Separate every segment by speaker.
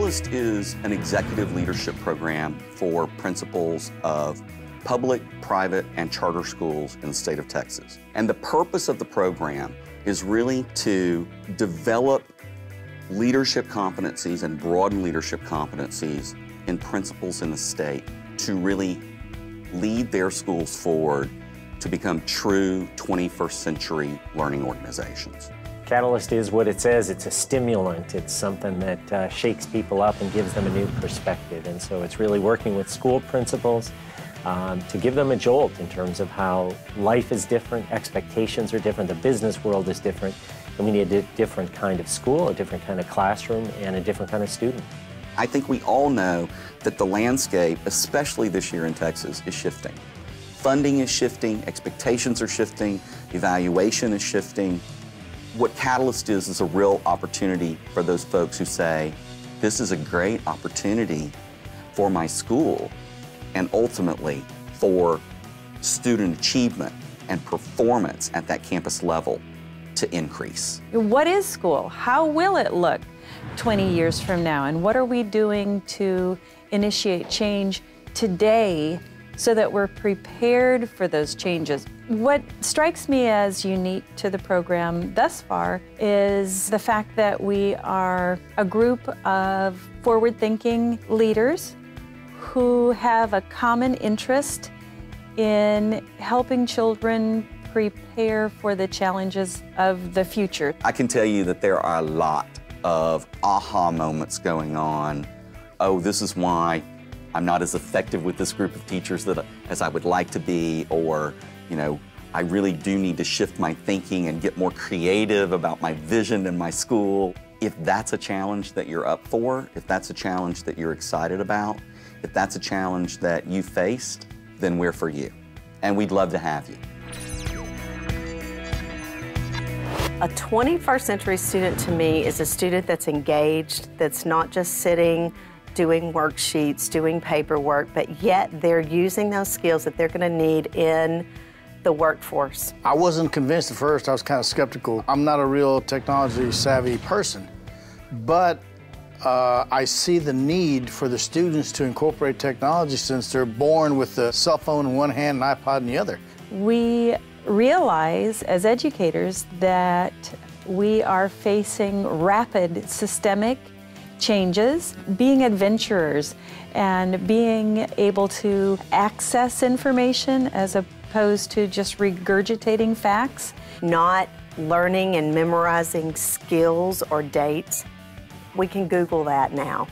Speaker 1: Catalyst is an executive leadership program for principals of public, private, and charter schools in the state of Texas. And the purpose of the program is really to develop leadership competencies and broaden leadership competencies in principals in the state to really lead their schools forward to become true 21st century learning organizations.
Speaker 2: Catalyst is what it says. It's a stimulant. It's something that shakes people up and gives them a new perspective. And so it's really working with school principals to give them a jolt in terms of how life is different, expectations are different, the business world is different, and we need a different kind of school, a different kind of classroom, and a different kind of student.
Speaker 1: I think we all know that the landscape, especially this year in Texas, is shifting. Funding is shifting, expectations are shifting, evaluation is shifting. What Catalyst is a real opportunity for those folks who say, this is a great opportunity for my school and ultimately for student achievement and performance at that campus level to increase.
Speaker 3: What is school? How will it look 20 years from now? And what are we doing to initiate change today so that we're prepared for those changes? What strikes me as unique to the program thus far is the fact that we are a group of forward-thinking leaders who have a common interest in helping children prepare for the challenges of the future.
Speaker 1: I can tell you that there are a lot of aha moments going on. Oh, this is why I'm not as effective with this group of teachers as I would like to be, or, you know, I really do need to shift my thinking and get more creative about my vision in my school. If that's a challenge that you're up for, if that's a challenge that you're excited about, if that's a challenge that you faced, then we're for you. And we'd love to have you.
Speaker 4: A 21st century student to me is a student that's engaged, that's not just sitting, doing worksheets, doing paperwork, but yet they're using those skills that they're going to need in the workforce.
Speaker 5: I wasn't convinced at first. I was kind of skeptical. I'm not a real technology savvy person, but I see the need for the students to incorporate technology since they're born with the cell phone in one hand and iPod in the other.
Speaker 3: We realize as educators that we are facing rapid systemic changes. Being adventurers and being able to access information as opposed to just regurgitating facts.
Speaker 4: Not learning and memorizing skills or dates. We can Google that now.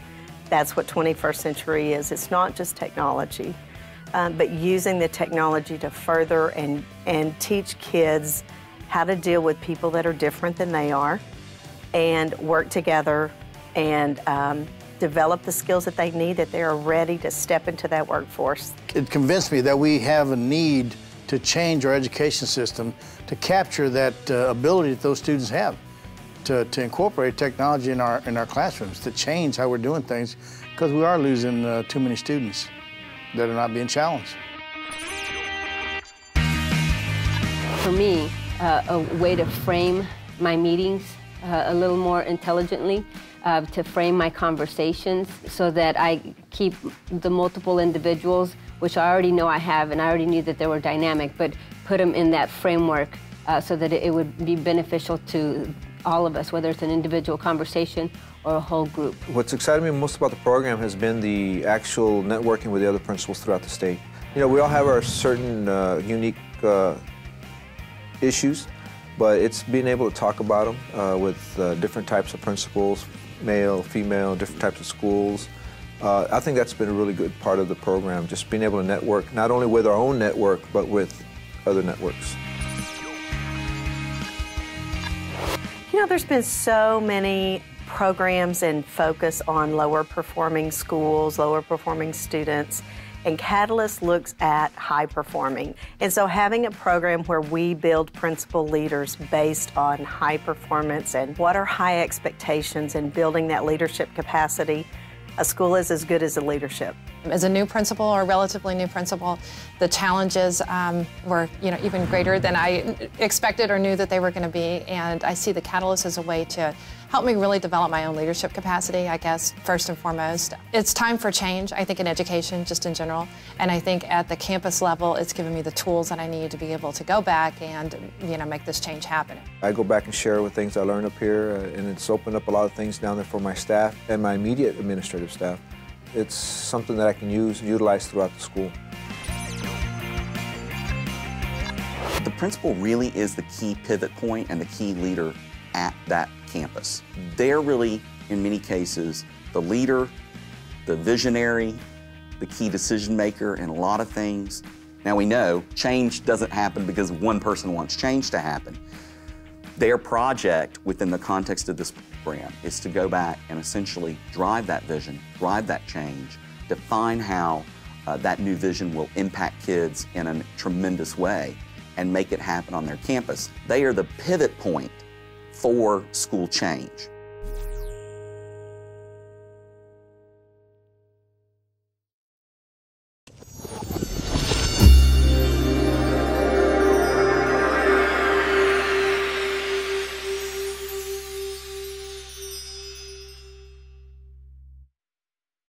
Speaker 4: That's what 21st century is. It's not just technology, but using the technology to further and teach kids how to deal with people that are different than they are and work together and develop the skills that they need, that they are ready to step into that workforce.
Speaker 5: It convinced me that we have a need to change our education system to capture that ability that those students have. To incorporate technology in our classrooms, to change how we're doing things, because we are losing too many students that are not being challenged.
Speaker 6: For me, a way to frame my meetings a little more intelligently, to frame my conversations so that I keep the multiple individuals, which I already know I have, and I already knew that they were dynamic, but put them in that framework so that it would be beneficial to all of us, whether it's an individual conversation or a whole group.
Speaker 7: What's excited me most about the program has been the actual networking with the other principals throughout the state. You know, we all have our certain unique issues, but it's being able to talk about them with different types of principals, male, female, different types of schools. I think that's been a really good part of the program, just being able to network, not only with our own network, but with other networks.
Speaker 4: You know, there's been so many programs and focus on lower performing schools, lower performing students, and Catalyst looks at high performing. And so having a program where we build principal leaders based on high performance and what are high expectations and building that leadership capacity, a school is as good as a leadership.
Speaker 8: As a new principal, or relatively new principal, the challenges were even greater than I expected or knew that they were going to be, and I see the Catalyst as a way to help me really develop my own leadership capacity, I guess, first and foremost. It's time for change, I think, in education, just in general, and I think at the campus level, it's given me the tools that I need to be able to go back and make this change happen.
Speaker 7: I go back and share with things I learned up here, and it's opened up a lot of things down there for my staff and my immediate administrative staff. It's something that I can utilize throughout the school.
Speaker 1: The principal really is the key pivot point and the key leader at that campus. They're really, in many cases, the leader, the visionary, the key decision maker in a lot of things. Now we know change doesn't happen because one person wants change to happen. Their project within the context of this program is to go back and essentially drive that vision, drive that change, define how that new vision will impact kids in a tremendous way and make it happen on their campus. They are the pivot point for school change.